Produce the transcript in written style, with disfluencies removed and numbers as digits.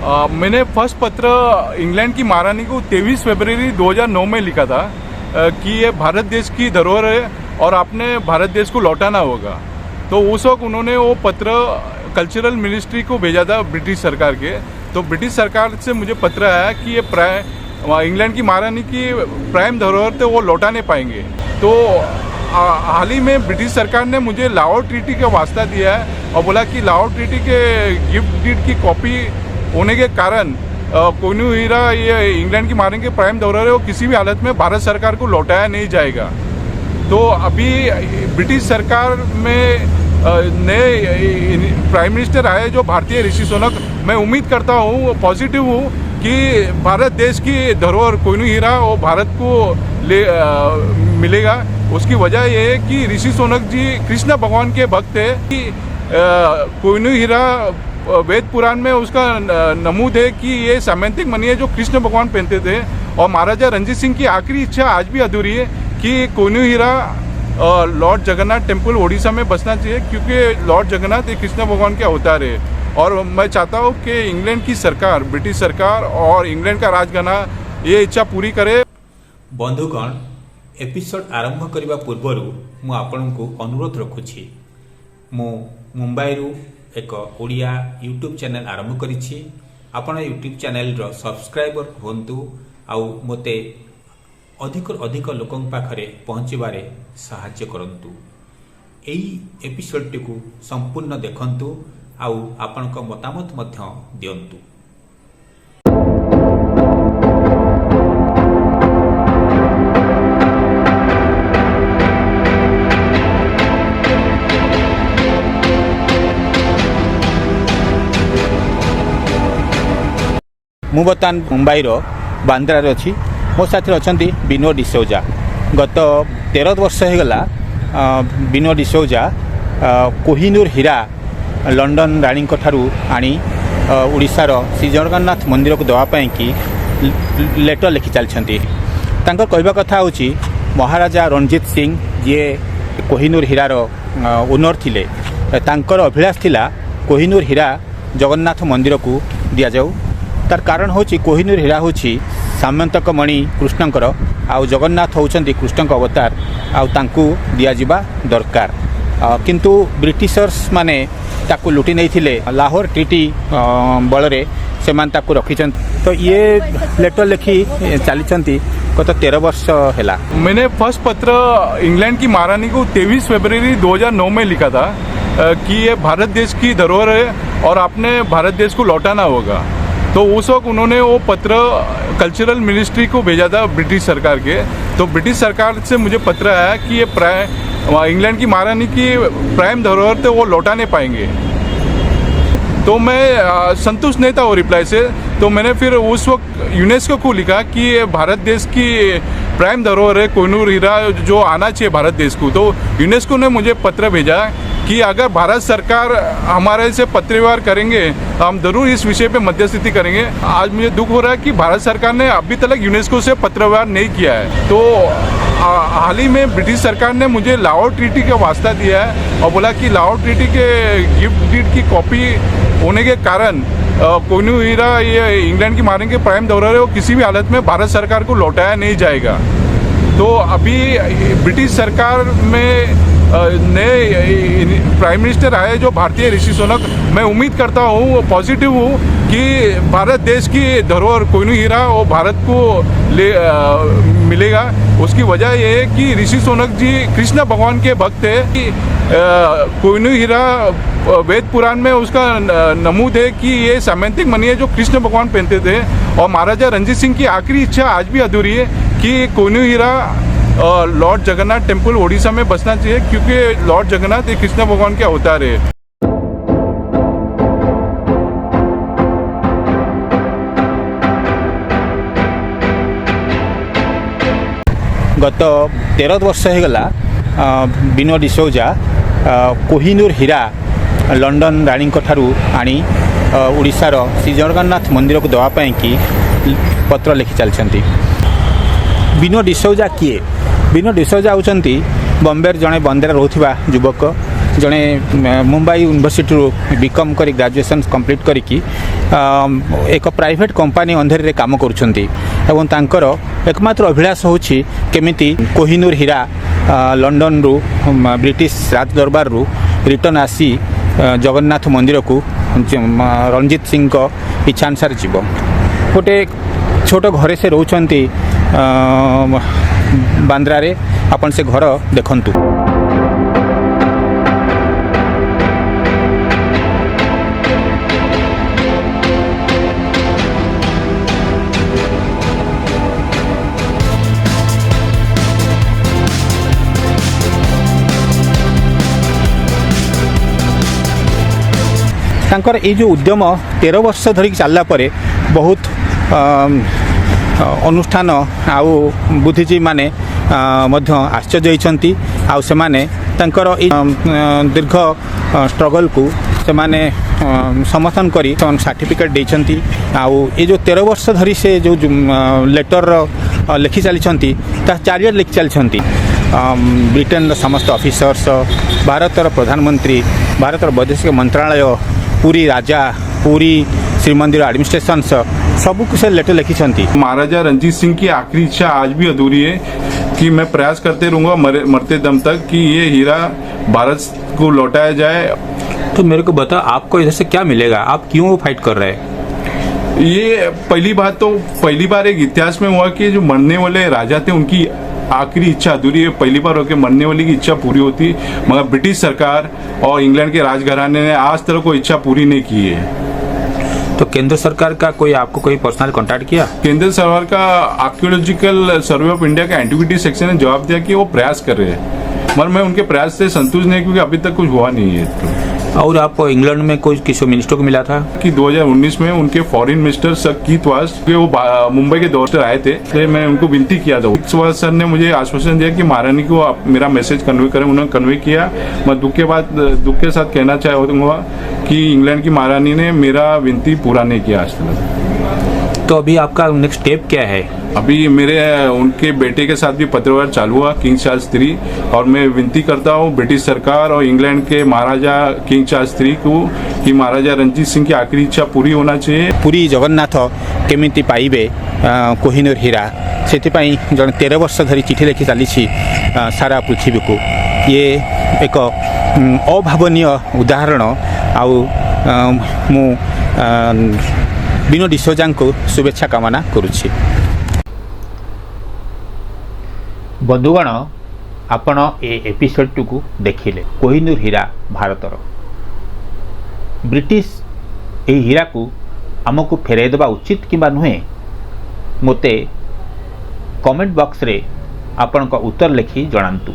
मैंने फर्स्ट पत्र इंग्लैंड की महारानी को 23 फरवरी 2009 में लिखा था कि ये भारत देश की धरोहर है और आपने भारत देश को लौटाना होगा। तो उस वक्त उन्होंने वो पत्र कल्चरल मिनिस्ट्री को भेजा था ब्रिटिश सरकार के। तो ब्रिटिश सरकार से मुझे पत्र आया कि ये इंग्लैंड की महारानी की प्राइम धरोहर थे वो लौटा नहीं पाएंगे। तो हाल ही में ब्रिटिश सरकार ने मुझे लाहौर ट्रीटी का वास्ता दिया है और बोला कि लाहौर ट्रीटी के गिफ्ट डीड की कॉपी होने के कारण कोहिनूर हीरा ये इंग्लैंड की महारानी के प्राइम धरोहर है वो किसी भी हालत में भारत सरकार को लौटाया नहीं जाएगा। तो अभी ब्रिटिश सरकार में नए प्राइम मिनिस्टर आए जो भारतीय ऋषि सुनक, मैं उम्मीद करता हूँ, पॉजिटिव हूँ कि भारत देश की धरोहर कोहिनूर हीरा वो भारत को मिलेगा। उसकी वजह ये है कि ऋषि सुनक जी कृष्ण भगवान के भक्त है कि कोहिनूर हीरा वेद पुराण में उसका नमूद है कि ये सामंतिक मणि है जो कृष्ण भगवान पहनते थे। और महाराजा रणजीत सिंह की आखिरी इच्छा आज भी अधूरी है कि कोहिनूर हीरा लॉर्ड जगन्नाथ टेम्पल ओडिशा में बसना चाहिए, क्योंकि लॉर्ड जगन्नाथ एक कृष्ण भगवान के अवतार है। और मैं चाहता हूँ कि इंग्लैंड की सरकार, ब्रिटिश सरकार और इंग्लैंड का राजघराना ये इच्छा पूरी करे। बंधुगण, एपिसोड आरंभ करने पूर्व मु आपनको अनुरोध रखुछि। मु मुंबई एक ओडिया यूट्यूब चैनल आरंभ करिछि। आपण यूट्यूब चैनल रो सब्सक्राइबर होंतु आउ मते अधिक लोकं पाखरे पहुँचबारे साहाय्य करंतु। एई एपिसोड टिकु संपूर्ण देखंतु आउ आपनक मतामत मध्य दियंतु। मु बर्तमान मुंबईर बांद्रार अच्छी। मो साथी अच्छा विनोद डिसौजा। गत 13 वर्ष होगला विनोद डिसौजा कोहिनूर हीरा लंडन राणी ठारू आनी ओडिशार श्री जगन्नाथ मंदिर को देवाई कि लेटर लिखि चलती। कहवा कथा होची महाराजा रणजीत सिंह जी कोहिनूर हीरार ओनर थिले, तांकर अभिलाष थिला कोहिनूर हीरा जगन्नाथ मंदिर को दिया जाऊ। तार कारण होची कोहिनूर हीरा होची सामंतक मणि कृष्णंकर, आउ जगन्नाथ होचंती कृष्णक अवतार, आउ तांकू दिया जिबा दरकार। किंतु ब्रिटिशर्स माने ताकू लुटी नहीं थिले। लाहौर ट्रीटी बलरे से ताकू रखिछन। तो ये लेटर लिखी चली गत 13 वर्ष है। मैंने फर्स्ट पत्र इंग्लैंड की महारानी को 23 फरवरी 2009 में लिखा था कि ये भारत देश की धरोहर है और आपने भारत देश को लौटाना होगा। तो उस वक्त उन्होंने वो पत्र कल्चरल मिनिस्ट्री को भेजा था ब्रिटिश सरकार के। तो ब्रिटिश सरकार से मुझे पत्र आया कि ये इंग्लैंड की महारानी की प्राइम धरोहर थे वो लौटा नहीं पाएंगे। तो मैं संतुष्ट नहीं था वो रिप्लाई से। तो मैंने फिर उस वक्त यूनेस्को को लिखा कि ये भारत देश की प्राइम धरोहर है कोहिनूर हीरा जो आना चाहिए भारत देश को। तो यूनेस्को ने मुझे पत्र भेजा कि अगर भारत सरकार हमारे से पत्र व्यवहार करेंगे तो हम जरूर इस विषय पे मध्यस्थता करेंगे। आज मुझे दुख हो रहा है कि भारत सरकार ने अभी तक यूनेस्को से पत्र व्यवहार नहीं किया है। तो हाल ही में ब्रिटिश सरकार ने मुझे लाहौर ट्रीटी का वास्ता दिया है और बोला कि लाहौर ट्रीटी के गिफ्ट डीड की कॉपी होने के कारण कोहिनूर हीरा ये इंग्लैंड की महारानी के प्राइम धरोहर है वो किसी भी हालत में भारत सरकार को लौटाया नहीं जाएगा। तो अभी ब्रिटिश सरकार में नए प्राइम मिनिस्टर आए जो भारतीय ऋषि सुनक, मैं उम्मीद करता हूँ, पॉजिटिव हूँ कि भारत देश की धरोहर कोहिनूर हीरा वो भारत को मिलेगा। उसकी वजह ये है कि ऋषि सुनक जी कृष्ण भगवान के भक्त है कि कोहिनूर हीरा वेद पुराण में उसका नमूद है कि ये सामंतिक मणि है जो कृष्ण भगवान पहनते थे। और महाराजा रणजीत सिंह की आखिरी इच्छा आज भी अधूरी है कि कोहिनूर हीरा लॉर्ड जगन्नाथ टेम्पल ओडिशा में बसना चाहिए, क्योंकि लॉर्ड जगन्नाथ एक कृष्ण भगवान के अवतार है। गत 13 वर्ष होगला विनोद डिसौजा कोहिनूर हीरा लंडन राणी ठारू आनी ओडिशार श्री जगन्नाथ मंदिर को देवाई कि पत्र लिखि चलती। विनोद डिसौजा किए? विनोद डिसौजा होचंती बॉम्बे जड़े बंदर रोथुवा युवक जड़े मुंबई यूनिवर्सिटी बीकॉम करी ग्रेजुएशन कंप्लीट करिकी एक प्राइवेट कंपनी अंधेर रे काम करुछंती एवं तांकर एकमात्र अभिलाष होछि केमिति कोहिनूर हीरा लंडन रु ब्रिटिश राज दरबार रु रिटर्न आसी जगन्नाथ मंदिर को रणजीत सिंह को इच्छा अनुसार जीव गोटे छोट घरे से रोचंती बांद्रा रे अपन से घर देखंतु। तांकर ये जो उद्यम 13 वर्ष धरिक चलला परे बहुत अनुष्ठान आउ बुद्धिजीवी माने मध्य आश्चर्य होइछंती आउ से माने तांकर दीर्घ स्ट्रगल को से माने समर्थन करी सर्टिफिकेट देइछंती आउ ये जो 13 वर्ष धरी से जो लेटर लिखि चलीछंती ता चारियर लिखि चलीछंती ब्रिटेन समस्त ऑफिसर्स भारतर प्रधानमंत्री भारतर वैदेशिक मंत्रालय पूरी राजा पूरी श्रीमंदिर एडमिनिस्ट्रेशन सबू से लेटर लिखी। महाराजा रंजीत सिंह की आखिरी इच्छा आज भी अधूरी है कि मैं प्रयास करते रहूंगा मरते दम तक कि ये हीरा भारत को लौटाया जाए। तो मेरे को बता आपको इधर से क्या मिलेगा, आप क्यों फाइट कर रहे हैं? ये पहली बार एक इतिहास में हुआ कि जो मरने वाले राजा थे उनकी आखिरी इच्छा अधूरी है। पहली बार होकर मरने वाली की इच्छा पूरी होती, मगर ब्रिटिश सरकार और इंग्लैंड के राजघराने ने आज तक कोई इच्छा पूरी नहीं की है। तो केंद्र सरकार का आपको कोई पर्सनल कांटेक्ट किया? केंद्र सरकार का आर्कियोलॉजिकल सर्वे ऑफ इंडिया का एंटिक्विटी सेक्शन ने जवाब दिया कि वो प्रयास कर रहे हैं, मगर मैं उनके प्रयास से संतुष्ट नहीं क्योंकि अभी तक कुछ हुआ नहीं है। और आप इंग्लैंड में कोई किसी मिनिस्टर को मिला था कि 2019 में उनके foreign minister sir Keith Walsh वो मुंबई के दौरे पर आए थे, तो मैं उनको विनती किया था। सर ने मुझे आश्वासन दिया कि महारानी को आप मेरा मैसेज कन्वे करें, उन्होंने कन्वे किया। मैं दुख के साथ कहना चाहूँगा कि इंग्लैंड की महारानी ने मेरा विनती पूरा नहीं किया आज तक। तो अभी आपका नेक्स्ट स्टेप क्या है? अभी उनके बेटे के साथ भी पत्रव्यवहार चालू हुआ, किंग चार्ल्स III, और मैं विनती करता हूँ ब्रिटिश सरकार और इंग्लैंड के महाराजा किंग चार्ल्स III को कि महाराजा रंजीत सिंह की आखिरी इच्छा पूरी होना चाहिए। पूरी जगन्नाथ केमिति पाइबे कोहिनूर हीरा से जन 13 वर्ष धरी चिठी लिखि चली सारा पृथ्वी को। ये एक अभावनीय उदाहरण आउ मु विनोद डिसोजा को शुभेच्छा कामना करुछि। बंधुगण आपण ए एपिसोड को देखिले कोहिनूर हीरा भारतर ब्रिटिश ए हीरा को आमको फेराई देवा उचित कि नुहे मोते कमेंट बॉक्स रे आपण उत्तर लिखि जणांतु।